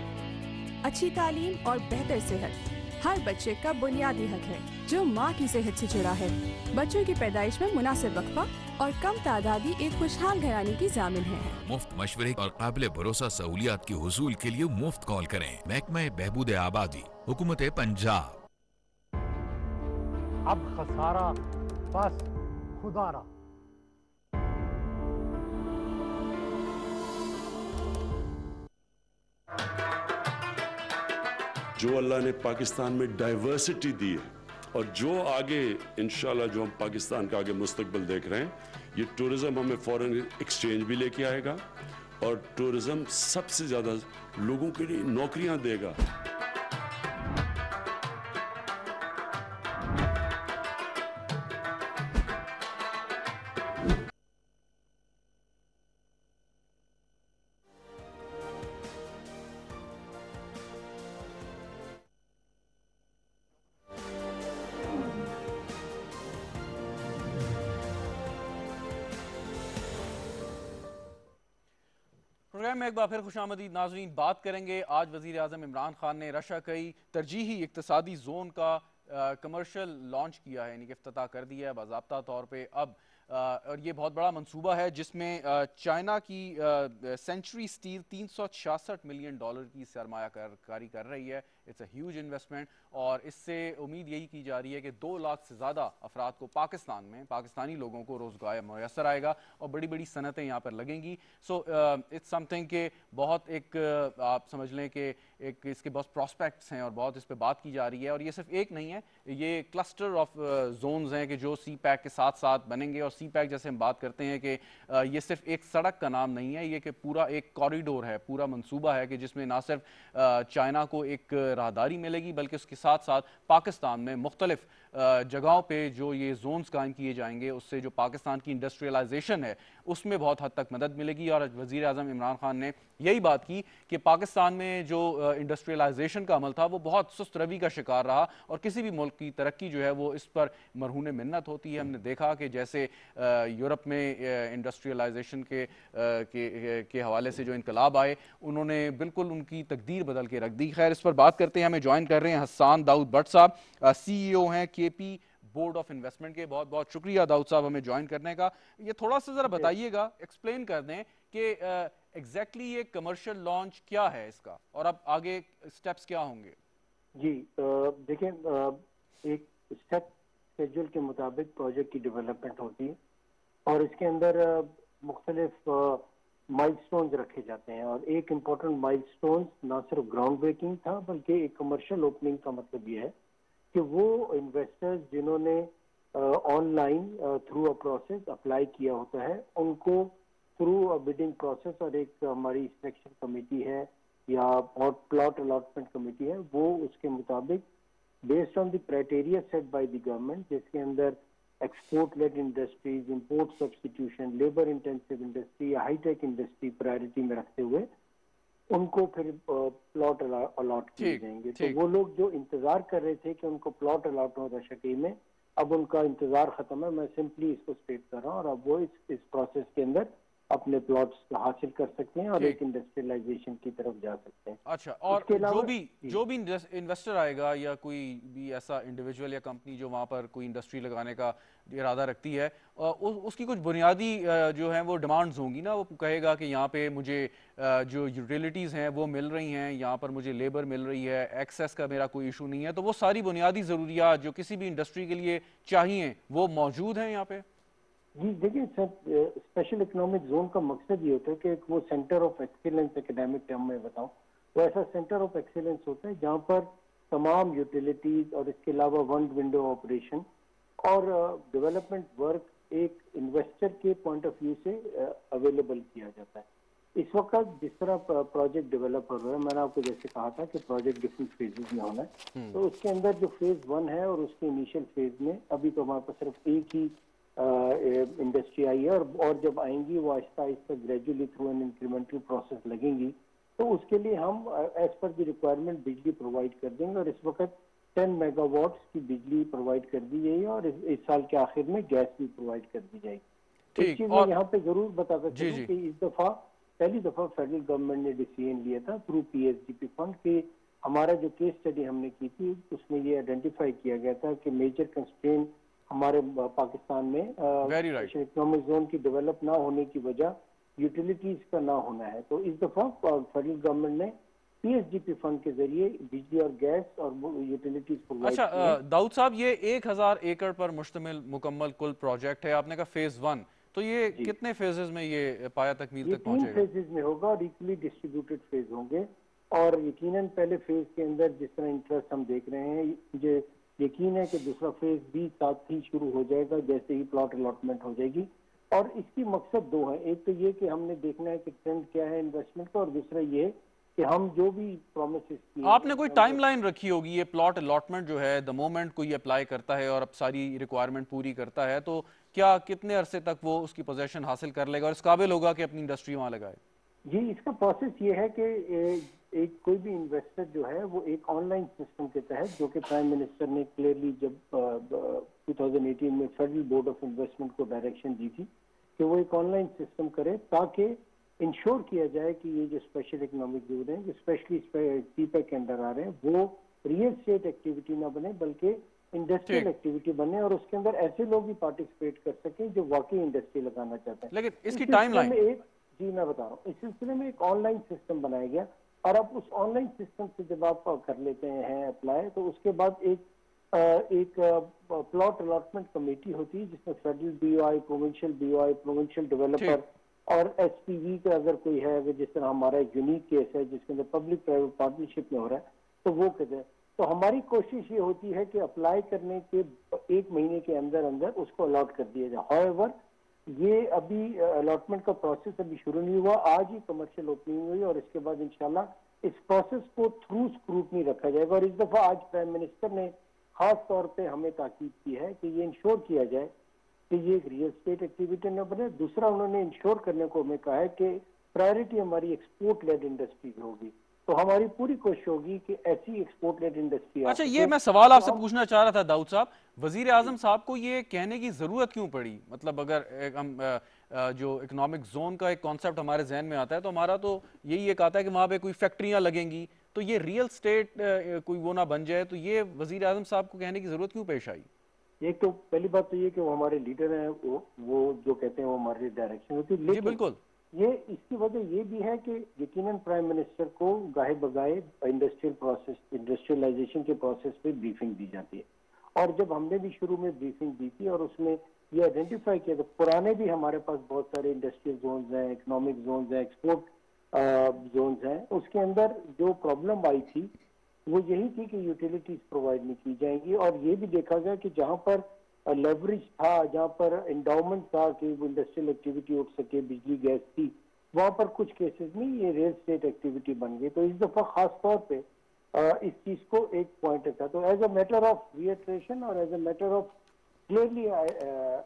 अच्छी तालीम और बेहतर सेहत हर बच्चे का बुनियादी हक है जो माँ की सेहत से जुड़ा है। बच्चों की पैदाइश में मुनासिब वक्फा और कम तादादी एक खुशहाल घराने की जामिन है। मुफ्त मशवरे और काबिल भरोसा सहूलियात की हुसूल के लिए मुफ्त कॉल करें। महकमा बहबूद आबादी, हुकूमत पंजाब। अब खसारा बस खुदा रहा। जो अल्लाह ने पाकिस्तान में डाइवर्सिटी दी है और जो आगे इंशाल्लाह जो हम पाकिस्तान का आगे मुस्तकबिल देख रहे हैं, ये टूरिज्म हमें फॉरेन एक्सचेंज भी लेके आएगा और टूरिज्म सबसे ज़्यादा लोगों के लिए नौकरियां देगा। प्रोग्राम में एक बार फिर खुशामदीद नाज़रीन। बात करेंगे आज वज़ीर आज़म इमरान खान ने रशा कई तरजीही इक़्तिसादी जोन का कमर्शियल लॉन्च किया है, यानी कि इफ्तिताह कर दिया है बाज़ाब्ता तौर पे अब। और ये बहुत बड़ा मंसूबा है जिसमें चाइना की सेंचुरी स्टील $366 मिलियन की सरमायाकारी कर रही है। इट्स अ ह्यूज इन्वेस्टमेंट और इससे उम्मीद यही की जा रही है कि 2 लाख से ज़्यादा अफराद को पाकिस्तान में पाकिस्तानी लोगों को रोज़गार मैसर आएगा और बड़ी बड़ी सनतें यहाँ पर लगेंगी। सो इट्स समथिंग के बहुत एक आप समझ लें कि एक इसके बहुत प्रॉस्पेक्ट्स हैं और बहुत इस पर बात की जा रही है। और ये सिर्फ एक नहीं है, ये क्लस्टर ऑफ जोन्स हैं कि जो सी पैक के साथ साथ बनेंगे। और सी पैक जैसे हम बात करते हैं कि ये सिर्फ एक सड़क का नाम नहीं है, ये कि पूरा एक कॉरिडोर है, पूरा मंसूबा है कि जिसमें ना सिर्फ चाइना को एक राहदारी मिलेगी बल्कि उसके साथ साथ पाकिस्तान में मुख्तलिफ जगहों पे जो ये जोन्स कायम किए जाएंगे उससे जो पाकिस्तान की इंडस्ट्रियलाइजेशन है उसमें बहुत हद तक मदद मिलेगी। और वज़ीर आज़म इमरान खान ने यही बात की कि पाकिस्तान में जो इंडस्ट्रियलाइजेशन का अमल था वो बहुत सुस्त रवि का शिकार रहा और किसी भी मुल्क की तरक्की जो है वो इस पर मरहून मिन्नत होती है। हमने देखा कि जैसे यूरोप में इंडस्ट्रियलाइजेशन के हवाले से जो इनकलाब आए उन्होंने बिल्कुल उनकी तकदीर बदल के रख दी। खैर, इस पर बात करते हैं। हमें ज्वाइन कर रहे हैं हसन दाऊद भट्ट साहब, CEO हैं KP बोर्ड ऑफ इन्वेस्टमेंट के। बहुत बहुत शुक्रिया दाऊद साहब हमें ज्वाइन करने का। ये थोड़ा सा जरा बताइएगा, एक्सप्लेन कर दें कि एग्जैक्टली ये कमर्शियल लॉन्च क्या है इसका और अब आगे स्टेप्स क्या होंगे। जी देखिए, एक स्टेप शेड्यूल के मुताबिक प्रोजेक्ट की डेवलपमेंट होती है और इसके अंदर मुख्तलिफ माइलस्टोन्स रखे जाते हैं। और एक इम्पोर्टेंट माइलस्टोन ना सिर्फ ग्राउंड ब्रेकिंग था बल्कि एक कमर्शियल ओपनिंग का मतलब ये है कि वो इन्वेस्टर्स जिन्होंने online through a process apply किया होता है उनको थ्रू अ बिडिंग प्रोसेस और एक हमारी सिलेक्शन कमेटी है या और प्लॉट अलॉटमेंट कमेटी है, वो उसके मुताबिक based on the criteria set by the government, जिसके अंदर export led industries, import substitution, labour intensive industry या हाईटेक इंडस्ट्री प्रायोरिटी में रखते हुए उनको फिर प्लॉट अलॉट किए जाएंगे। तो वो लोग जो इंतजार कर रहे थे कि उनको प्लॉट अलॉट हो रशकी में, अब उनका इंतजार खत्म है। मैं सिंपली इसको स्टेट कर रहा हूँ और अब वो इस प्रोसेस के अंदर अपने प्लॉट्स हासिल कर सकते हैं और एक इंडस्ट्रियलाइजेशन की तरफ जा सकते हैं। अच्छा, और जो भी इन्वेस्टर आएगा या कोई भी ऐसा इंडिविजुअल या कंपनी जो वहाँ पर कोई इंडस्ट्री लगाने का इरादा रखती है, उसकी कुछ बुनियादी जो है वो डिमांड्स होंगी ना। वो कहेगा कि यहाँ पे मुझे जो यूटिलिटीज़ हैं वो मिल रही हैं, यहाँ पर मुझे लेबर मिल रही है, एक्सेस का मेरा कोई इशू नहीं है। तो वो सारी बुनियादी ज़रूरियात जो किसी भी इंडस्ट्री के लिए चाहिए वो मौजूद हैं यहाँ पे। जी देखिए सर, स्पेशल इकोनॉमिक जोन का मकसद ये होता है कि वो centre of excellence, academic term में बताऊं तो ऐसा सेंटर ऑफ एक्सीलेंस होता है जहां पर तमाम यूटिलिटीज और इसके अलावा वन विंडो ऑपरेशन और डेवलपमेंट वर्क एक इन्वेस्टर के पॉइंट ऑफ व्यू से अवेलेबल किया जाता है। इस वक्त जिस तरह प्रोजेक्ट डेवलप हो रहा है, मैंने आपको जैसे कहा था कि प्रोजेक्ट डिफरेंट फेजेज में होना है, तो उसके अंदर जो फेज 1 है और उसके इनिशियल फेज में अभी तो हमारे पास सिर्फ एक ही इंडस्ट्री आई है और जब आएंगी वो Aahista Aahista gradually through an incremental process लगेंगी। तो उसके लिए हम एज पर द रिक्वायरमेंट बिजली प्रोवाइड कर देंगे और इस वक्त 10 मेगावाट्स की बिजली प्रोवाइड कर दी जाएगी और इस साल के आखिर में गैस भी प्रोवाइड कर दी जाएगी। एक चीज मैं यहाँ पे जरूर बताता चलूं कि इस दफा पहली दफा फेडरल गवर्नमेंट ने डिसीजन लिया था थ्रू PSGP फंड कि हमारा जो केस स्टडी हमने की थी उसमें ये आइडेंटिफाई किया गया था कि मेजर कंस्ट्रेंट हमारे पाकिस्तान में इकोनॉमिक जोन की डेवलप ना होने की वजह यूटिलिटीज का ना होना है। तो इस दफा फेडरल गवर्नमेंट ने PSGP फंड के जरिए बिजली और गैस और यूटिलिटीज प्रोवाइड। अच्छा दाऊद साहब, ये 1000 एकड़ पर मुश्तमिल मुकम्मल कुल प्रोजेक्ट है, आपने कहा फेज 1, तो ये कितने फेजेस में ये पाया तकमील तक पहुंचेगा? 3 फेजेस में होगा और इक्वली डिस्ट्रीब्यूटेड फेज होंगे। और यकीनन पहले फेज के अंदर जिस तरह इंटरेस्ट हम देख रहे हैं, मुझे यकीन है कि दूसरा फेज भी साथ ही शुरू हो जाएगा जैसे ही प्लॉट अलॉटमेंट हो जाएगी। और इसकी मकसद दो है, एक तो ये कि हमने देखना है कि ट्रेंड क्या है इन्वेस्टमेंट का, और दूसरा ये कि हम जो भी प्रोमिसेस किए, आपने कोई टाइमलाइन रखी होगी, ये प्लॉट अलॉटमेंट जो है द मोमेंट कोई अप्लाई करता है और अब सारी रिक्वायरमेंट पूरी करता है तो क्या कितने अरसे तक वो उसकी पोजीशन हासिल कर लेगा और इस काबिल होगा कि अपनी इंडस्ट्री वहां लगाए? जी, इसका प्रोसेस ये है कि एक कोई भी इन्वेस्टर जो है वो एक ऑनलाइन सिस्टम के तहत, जो कि प्राइम मिनिस्टर ने क्लियरली जब 2018 में फेडरल बोर्ड ऑफ इन्वेस्टमेंट को डायरेक्शन दी थी कि वो एक ऑनलाइन सिस्टम करे ताकि इंश्योर किया जाए कि ये जो स्पेशल इकोनॉमिक जोन है, जो स्पेशली सीपैक के अंदर आ रहे हैं, वो रियल स्टेट एक्टिविटी ना बने बल्कि इंडस्ट्रियल एक्टिविटी बने, और उसके अंदर ऐसे लोग भी पार्टिसिपेट कर सकें जो वाकई इंडस्ट्री लगाना चाहते हैं। लेकिन इसकी टाइमलाइन, जी मैं बता रहा हूँ, इस सिलसिले में एक ऑनलाइन सिस्टम बनाया गया, और अब उस ऑनलाइन सिस्टम से जब आप कर लेते हैं अप्लाई, तो उसके बाद एक प्लॉट अलॉटमेंट कमेटी होती है जिसमें फेडरल बीओआई, प्रोविंशियल डेवलपर और एसपीवी का अगर कोई है, अगर जिस तरह हमारा एक यूनिक केस है जिसके अंदर पब्लिक प्राइवेट पार्टनरशिप में हो रहा है, तो वो कहते हैं। तो हमारी कोशिश ये होती है कि अप्लाई करने के 1 महीने के अंदर अंदर उसको अलॉट कर दिया जाए। हाउएवर ये अभी अलॉटमेंट का प्रोसेस अभी शुरू नहीं हुआ, आज ही कमर्शियल ओपनिंग हुई, और इसके बाद इंशाल्लाह इस प्रोसेस को थ्रू स्क्रूटनी रखा जाएगा। और इस दफा आज प्राइम मिनिस्टर ने खास तौर पे हमें ताकीद की है कि ये इंश्योर किया जाए कि ये एक रियल स्टेट एक्टिविटी न बने। दूसरा, उन्होंने इंश्योर करने को हमें कहा है कि प्रायोरिटी हमारी एक्सपोर्ट लेड इंडस्ट्री की होगी, तो हमारी पूरी कोशिश होगी कि ऐसी एक्सपोर्ट लेड इंडस्ट्री। अच्छा, ये मैं सवाल आपसे पूछना चाह रहा था दाऊद साहब, वजीर आजम साहब को ये कहने की जरूरत क्यों पड़ी? मतलब अगर हम जो इकोनॉमिक जोन का एक कॉन्सेप्ट हमारे जहन में आता है तो हमारा तो यही एक आता है कि वहां पे कोई फैक्ट्रियां लगेंगी, तो ये रियल स्टेट कोई वो ना बन जाए, तो ये वजीर आजम साहब को कहने की जरूरत क्यों पेश आई? एक तो पहली बात तो ये कि वो हमारे लीडर हैं, वो जो कहते हैं वो हमारी डायरेक्शन होती है, जी बिल्कुल। ये इसकी वजह ये भी है कि यकीनन प्राइम मिनिस्टर को गाहे बगाए इंडस्ट्रियल प्रोसेस, इंडस्ट्रियलाइजेशन के प्रोसेस पे ब्रीफिंग दी जाती है, और जब हमने भी शुरू में ब्रीफिंग दी थी और उसमें ये आइडेंटिफाई किया, तो पुराने भी हमारे पास बहुत सारे इंडस्ट्रियल जोन्स हैं, इकोनॉमिक जोन्स हैं, एक्सपोर्ट जोन्स हैं, उसके अंदर जो प्रॉब्लम आई थी वो यही थी कि यूटिलिटीज प्रोवाइड नहीं की जाएंगी, और ये भी देखा गया कि जहां पर लेवरेज था, जहां पर एंडाउमेंट था कि वो इंडस्ट्रियल एक्टिविटी उठ सके, बिजली गैस थी, वहां पर कुछ केसेस में ये रियल स्टेट एक्टिविटी बन गई। तो इस दफा खास तौर पे इस चीज को एक पॉइंट रखा, तो as a matter of reiteration और as a matter of clearly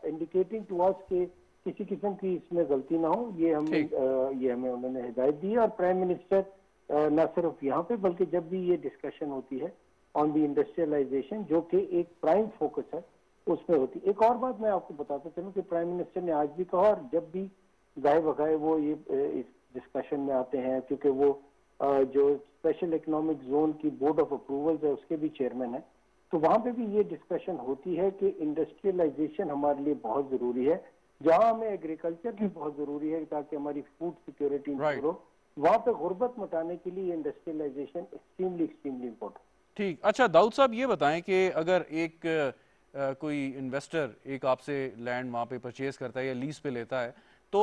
indicating to us के किसी किस्म की इसमें गलती ना हो, ये हमें उन्होंने हिदायत दी है। और प्राइम मिनिस्टर न सिर्फ यहाँ पे बल्कि जब भी ये डिस्कशन होती है ऑन दी इंडस्ट्रियलाइजेशन, जो कि एक प्राइम फोकस है, उसमें होती। एक और बात मैं आपको बताता चलूं कि प्राइम मिनिस्टर ने आज भी कहा, और जब भी गाय बगाए वो ये इस डिस्कशन में आते हैं, क्योंकि वो जो स्पेशल इकोनॉमिक जोन की बोर्ड ऑफ अप्रूवल्स है उसके भी चेयरमैन है, तो वहां पे भी ये डिस्कशन होती है कि इंडस्ट्रियलाइजेशन हमारे लिए बहुत जरूरी है, जहां हमें एग्रीकल्चर भी बहुत जरूरी है ताकि हमारी फूड सिक्योरिटी इंश्योर हो, वहां पे गुर्बत मिटाने के लिए इंडस्ट्रियलाइजेशन एक्सट्रीमली इम्पोर्टेंट। ठीक। अच्छा दाऊद साहब, ये बताएं कि अगर एक कोई इन्वेस्टर एक आपसे लैंड वहाँ पे परचेज करता है या लीज पे लेता है, तो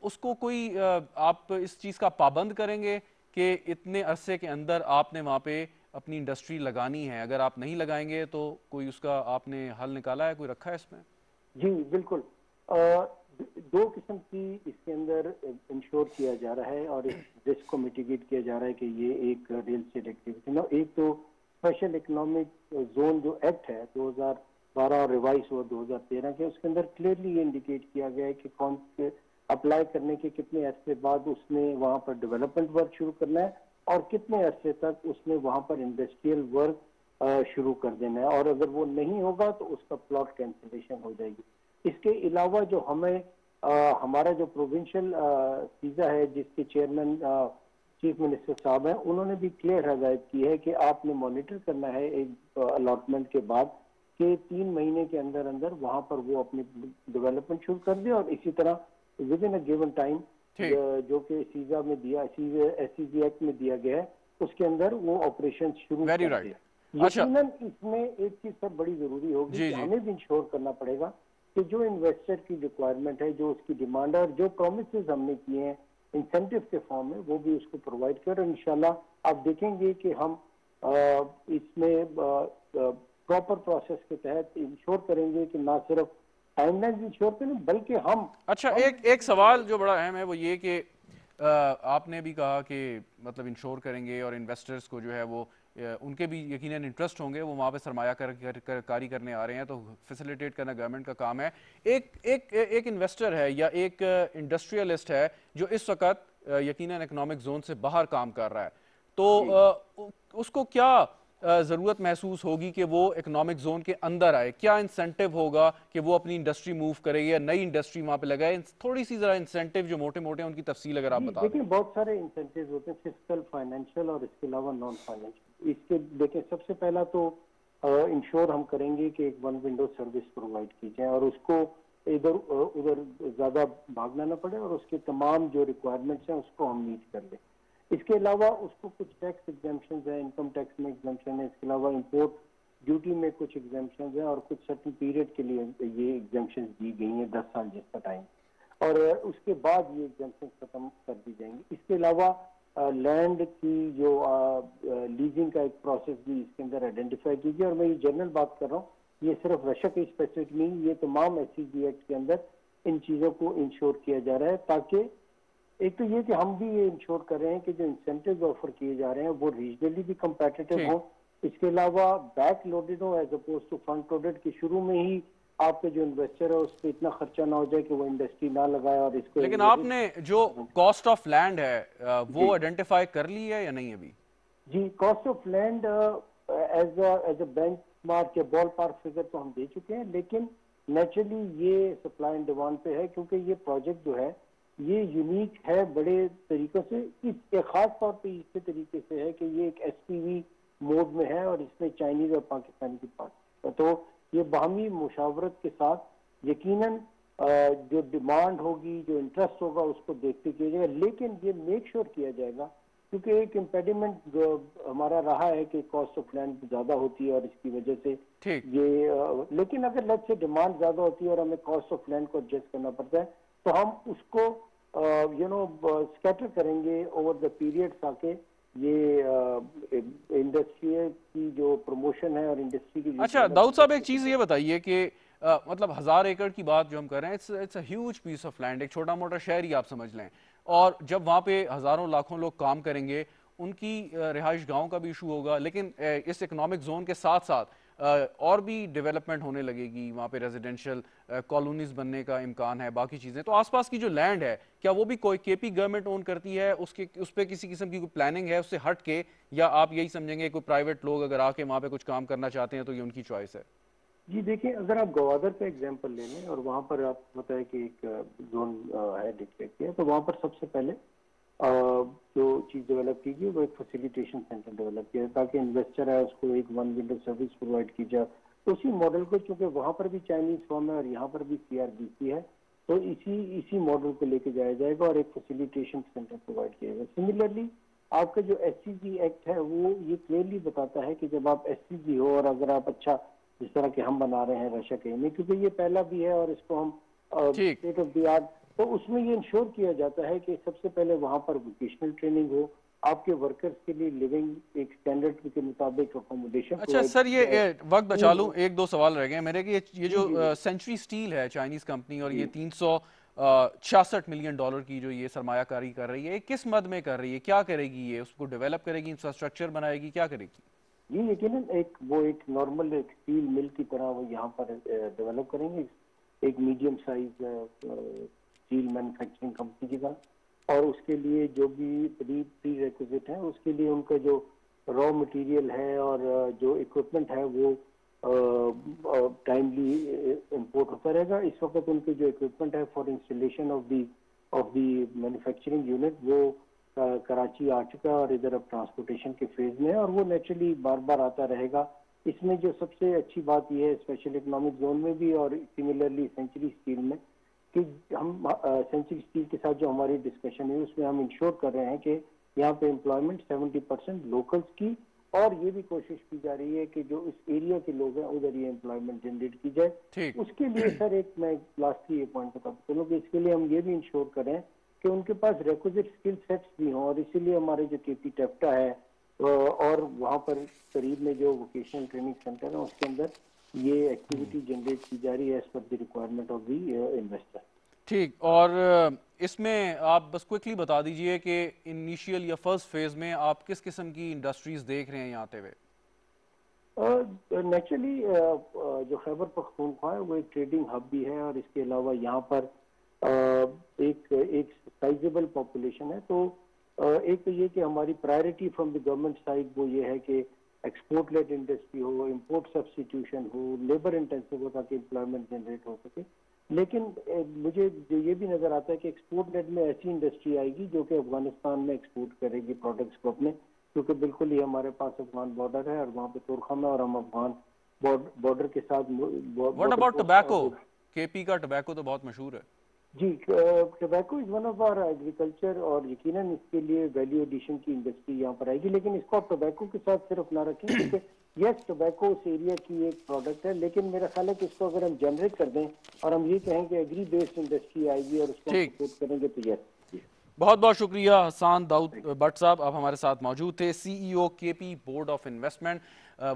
उसको कोई आप इस चीज़ का पाबंद करेंगे कि इतने अरसे के अंदर आपने वहाँ पे अपनी इंडस्ट्री लगानी है, अगर आप नहीं लगाएंगे तो कोई उसका आपने हल निकाला है, कोई रखा है इसमें? जी बिल्कुल, दो किस्म की इसके अंदर इंश्योर किया जा रहा है और इस रिस्क को मिटिगेट किया जा रहा है कि ये एक रियल स्टेट एक्टिविटी ना। एक तो स्पेशल इकोनॉमिक जोन जो एक्ट है 2012 और रिवाइज हुआ 2013 के, उसके अंदर क्लियरली ये इंडिकेट किया गया है कि कौन से अप्लाई करने के कितने अरसे बाद उसने वहां पर डेवलपमेंट वर्क शुरू करना है और कितने अरसे तक उसने वहां पर इंडस्ट्रियल वर्क शुरू कर देना है, और अगर वो नहीं होगा तो उसका प्लॉट कैंसिलेशन हो जाएगी। इसके अलावा जो हमारा जो प्रोविंशियल सीजा है जिसके चेयरमैन चीफ मिनिस्टर साहब हैं, उन्होंने भी क्लियर हिदायत की है कि आपने मॉनिटर करना है एक अलॉटमेंट के बाद कि 3 महीने के अंदर अंदर वहां पर वो अपनी डेवलपमेंट शुरू कर दे, और इसी तरह with in a given time जो कि सीजा में दिया, SEZ एक्ट में दिया गया है, उसके अंदर वो ऑपरेशन शुरू कर दे। यकीनन इसमें एक चीज सब बड़ी जरूरी होगी कि हमें भी इंश्योर करना पड़ेगा कि जो इन्वेस्टर की रिक्वायरमेंट है, जो उसकी डिमांड है और जो प्रोमिसेस हमने किए हैं इंसेंटिव के फॉर्म में, वो भी उसको प्रोवाइड कर। इंशाल्लाह आप देखेंगे कि हम इसमें प्रॉपर प्रोसेस के तहत इंश्योर करेंगे कि ना सिर्फ टाइमलाइन इंश्योर करें बल्कि हम अच्छा, एक सवाल जो बड़ा अहम है वो ये कि आपने भी कहा कि मतलब इंश्योर करेंगे और इन्वेस्टर्स को जो है वो उनके भी यकीनन इंटरेस्ट होंगे, वो वहाँ पे सरमाया कारी करने आ रहे हैं, तो फैसिलिटेट करना गवर्नमेंट का काम है। एक इन्वेस्टर है या एक इंडस्ट्रियलिस्ट है जो इस वक्त यकीनन इकोनॉमिक जोन से बाहर काम कर रहा है, तो उसको क्या ज़रूरत महसूस होगी कि वो इकोनॉमिक जोन के अंदर आए? क्या इंसेंटिव होगा कि वो अपनी इंडस्ट्री मूव करे या नई इंडस्ट्री वहाँ पे लगाए? थोड़ी सी ज़रा इंसेंटिव जो मोटे मोटे उनकी तफसील अगर आप जी बता दें। देखिए, बहुत सारे इंसेंटिव होते हैं, फिजिकल, फाइनेंशियल और इसके अलावा नॉन फाइनेंशियल। इसके देखें, सबसे पहला तो इंश्योर हम करेंगे कि एक वन विंडो सर्विस प्रोवाइड की जाए और उसको इधर उधर ज्यादा भागना ना पड़े और उसके तमाम जो रिक्वायरमेंट्स हैं उसको हम मीट कर लें। इसके अलावा उसको कुछ टैक्स एग्जाम्पशन है, इनकम टैक्स में एग्जाम्पशन है, इसके अलावा इम्पोर्ट ड्यूटी में कुछ एग्जाम्पशन है और कुछ सर्टेन पीरियड के लिए ये एग्जाम्पशन दी गई हैं, 10 साल जिसका टाइम, और उसके बाद ये एग्जाम्पशन खत्म कर दी जाएंगी। इसके अलावा लैंड की जो लीजिंग का एक प्रोसेस भी इसके अंदर आइडेंटिफाई कीजिए। और मैं ये जनरल बात कर रहा हूँ, ये सिर्फ रशिया के स्पेसिफिक नहीं, ये तमाम SEZ एक्ट के अंदर इन चीज़ों को इंश्योर किया जा रहा है, ताकि एक तो ये कि हम भी ये इंश्योर कर रहे हैं कि जो इंसेंटिव ऑफर किए जा रहे हैं वो रीजनली भी कंपेटिटिव हो, इसके अलावा बैक लोडेड हो as opposed to front loaded, कि शुरू में ही आपके जो इन्वेस्टर है उस पर इतना खर्चा ना हो जाए कि वो इंडस्ट्री ना लगाए और इसको। लेकिन आपने जो कॉस्ट ऑफ लैंड है वो आइडेंटिफाई कर ली है या नहीं अभी? जी, cost of land as a benchmark या बॉल पार्क फिगर तो हम दे चुके हैं, लेकिन नेचुरली ये सप्लाई एंड डिमांड पे है, क्योंकि ये प्रोजेक्ट जो है ये यूनिक है बड़े तरीकों से। इस एक खास तौर पे इसके तरीके से है कि ये एक SPV मोड में है और इसमें चाइनीज और पाकिस्तानी की पार्ट, तो ये बाहमी मुशावरत के साथ यकीनन जो डिमांड होगी, जो इंटरेस्ट होगा उसको देखते किया जाएगा, लेकिन ये मेक श्योर किया जाएगा, क्योंकि एक इम्पेडिमेंट हमारा रहा है कि कॉस्ट ऑफ लैंड ज्यादा होती है और इसकी वजह से ये लेकिन अगर लेट्स से डिमांड ज्यादा होती है और हमें कॉस्ट ऑफ लैंड को एडजस्ट करना पड़ता है, तो हम उसको स्कैटर करेंगे ओवर द पीरियड, ताकि ये इंडस्ट्री की जो प्रमोशन है और इंडस्ट्री की। अच्छा दाऊद साहब, एक चीज ये बताइए कि मतलब 1000 एकड़ की बात जो हम कर रहे हैं, it's a huge piece of land, एक छोटा मोटा शहर ही आप समझ लें, और जब वहाँ पे हजारों लाखों लोग काम करेंगे, उनकी रिहाइश गांव का भी इशू होगा, लेकिन इस इकोनॉमिक जोन के साथ साथ और भी डेवलपमेंट होने लगेगी, वहाँ पे रेजिडेंशियल कॉलोनीज बनने का इम्कान है, बाकी चीज़ें, तो आसपास की जो लैंड है क्या वो भी कोई KP गवर्नमेंट ओन करती है? उस पर किसी किस्म की कोई प्लानिंग है उससे हट के, या आप यही समझेंगे कोई प्राइवेट लोग अगर आके वहाँ पे कुछ काम करना चाहते हैं तो ये उनकी चॉइस है? जी देखिए, अगर आप गवादर का एग्जांपल ले लें और वहाँ पर आप पता है कि एक जोन है डिक्लेयर किया, तो वहाँ पर सबसे पहले जो चीज डेवलप की गई वो एक फैसिलिटेशन सेंटर डेवलप किया, ताकि इन्वेस्टर है उसको एक वन विंडो सर्विस प्रोवाइड की जाए। तो उसी मॉडल को, चूंकि वहाँ पर भी चाइनीज फर्म है और यहाँ पर भी CRBC है, तो इसी मॉडल को लेके जाया जाएगा और एक फैसिलिटेशन सेंटर प्रोवाइड किया जाएगा। सिमिलरली आपका जो SEZ एक्ट है वो ये क्लियरली बताता है कि जब आप SEZ हो और अगर आप अच्छा जिस तरह के हम बना रहे हैं रशिया के में, क्योंकि ये पहला भी है और इसको हम स्टेट ऑफ द आर्ट, तो उसमें ये इंश्योर किया जाता है कि सबसे पहले वहां पर वोकेशनल ट्रेनिंग हो, आपके वर्कर्स के लिए लिविंग एक स्टैंडर्ड के मुताबिक अकोमोडेशन। अच्छा सर, ये वक्त बचा लूं, एक दो सवाल रह गए मेरे कि ये जो सेंचुरी स्टील है चाइनीज कंपनी, और ये 366 मिलियन डॉलर की जो ये सरमायाकारी कर रही है, किस मद में कर रही है, क्या करेगी? ये उसको डेवलप करेगी, इंफ्रास्ट्रक्चर बनाएगी, क्या करेगी? ये यकीनन एक नॉर्मल एक स्टील मिल की तरह वो यहाँ पर डेवलप करेंगे, एक medium size steel manufacturing company की तरह, और उसके लिए जो भी प्री रिक्विजिट है उसके लिए उनका जो रॉ मटेरियल है और जो इक्विपमेंट है वो टाइमली इंपोर्ट होता रहेगा। इस वक्त उनके जो इक्विपमेंट है for installation of the manufacturing unit वो कराची आ चुका है और इधर अब ट्रांसपोर्टेशन के फेज में है, और वो नेचुरली बार बार आता रहेगा। इसमें जो सबसे अच्छी बात यह है स्पेशल इकोनॉमिक जोन में भी और सिमिलरली सेंचुरी स्टील में, कि हम सेंचुरी स्टील के साथ जो हमारी डिस्कशन है उसमें हम इंश्योर कर रहे हैं कि यहाँ पे एम्प्लॉयमेंट 70% लोकल्स की, और ये भी कोशिश की जा रही है कि जो इस एरिया के लोग हैं उधर ये एम्प्लॉयमेंट जनरेट की जाए। उसके लिए सर एक मैं लास्टली ये पॉइंट बताता चलूँ कि इसके लिए हम ये भी इंश्योर करें कि उनके पास रिक्विजिट स्किल सेट्स भी हों, और इसीलिए हमारे जो KP टेफ्टा है और वहाँ पर करीब में जो वोकेशनल ट्रेनिंग सेंटर है उसके अंदर ये एक्टिविटी जनरेट की जा रही है as per the requirement of the investor. ठीक, और इसमें आप बस क्विकली बता दीजिए कि इनिशियल या फर्स्ट फेज में आप किस किस्म की इंडस्ट्रीज देख रहे हैं यहाँ आते हुए? नेचुरली जो खैबर पख्तूनख्वा है वो एक ट्रेडिंग हब भी है और इसके अलावा यहाँ पर एक साइजेबल पॉपुलेशन है। तो एक तो ये कि हमारी priority from the government side वो ये है कि एक्सपोर्ट लेड इंडस्ट्री हो, इंपोर्ट सब्स्टिट्यूशन हो, लेबर इंटेंसिव हो ताकि एम्प्लॉयमेंट जनरेट हो सके। लेकिन मुझे ये भी नजर आता है कि एक्सपोर्ट लेड में ऐसी इंडस्ट्री आएगी जो कि अफगानिस्तान में एक्सपोर्ट करेगी प्रोडक्ट्स को अपने, क्योंकि बिल्कुल ही हमारे पास अफगान बॉर्डर है और वहाँ पे तुरखम है और हम अफगान बॉर्डर के साथ। What about tobacco? केपी का टोबैको तो बहुत मशहूर है। जी, tobacco is one of our agriculture और यकीनन इसके लिए वैल्यू एडिशन की इंडस्ट्री यहाँ पर आएगी। लेकिन इसको आप टोबैको के साथ सिर्फ ना रखें क्योंकि यस टोबैको उस एरिया की एक प्रोडक्ट है, लेकिन मेरा ख्याल है कि इसको अगर हम जनरेट कर दें और हम ये कहें कि एग्री बेस्ड इंडस्ट्री आएगी और उसको सपोर्ट करेंगे तो यस। बहुत बहुत शुक्रिया हसन दाऊद भट्ट साहब, आप हमारे साथ मौजूद थे। CEO KP board of investment.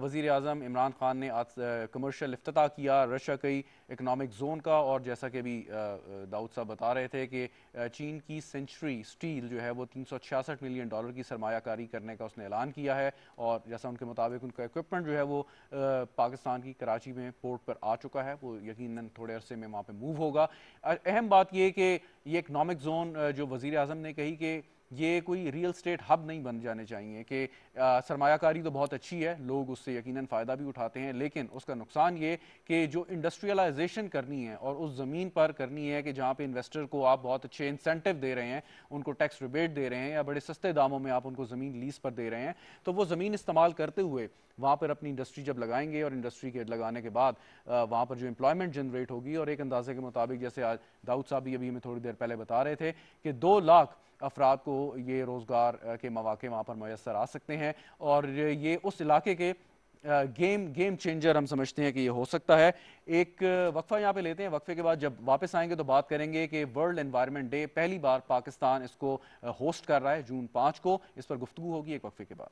वज़ीर आज़म इमरान खान ने आज कमर्शियल इफ्तिताह किया रशिया कई इकनॉमिक जोन का, और जैसा कि अभी दाऊद साहब बता रहे थे कि चीन की सेंचुरी स्टील जो है वो $366 मिलियन की सरमायाकारी करने का उसने ऐलान किया है, और जैसा उनके मुताबिक उनका इक्विपमेंट जो है वो पाकिस्तान की कराची में पोर्ट पर आ चुका है, वो यकीनन थोड़े अरसे में वहाँ पर मूव होगा। अहम बात ये कि ये इकनॉमिक जोन जो वज़ीर आज़म ने कही कि ये कोई रियल स्टेट हब नहीं बन जाने चाहिए, कि सरमायाकारी तो बहुत अच्छी है, लोग उससे यकीनन फ़ायदा भी उठाते हैं, लेकिन उसका नुकसान ये कि जो इंडस्ट्रियलाइजेशन करनी है और उस ज़मीन पर करनी है कि जहाँ पे इन्वेस्टर को आप बहुत अच्छे इंसेंटिव दे रहे हैं, उनको टैक्स रिबेट दे रहे हैं या बड़े सस्ते दामों में आप उनको ज़मीन लीज पर दे रहे हैं, तो वो ज़मीन इस्तेमाल करते हुए वहाँ पर अपनी इंडस्ट्री जब लगाएंगे और इंडस्ट्री के लगाने के बाद वहाँ पर जो एम्प्लॉयमेंट जनरेट होगी, और एक अंदाजे के मुताबिक जैसे आज दाऊद साहब भी अभी हमें थोड़ी देर पहले बता रहे थे कि 2 लाख अफराद को ये रोज़गार के मौके वहाँ पर मैसर आ सकते हैं, और ये उस इलाके के गेम चेंजर हम समझते हैं कि ये हो सकता है। एक वक्फा यहाँ पे लेते हैं, वक्फे के बाद जब वापस आएंगे तो बात करेंगे कि वर्ल्ड एनवायरनमेंट डे पहली बार पाकिस्तान इसको होस्ट कर रहा है जून 5 को, इस पर गुफ्तगू होगी एक वक्फे के बाद।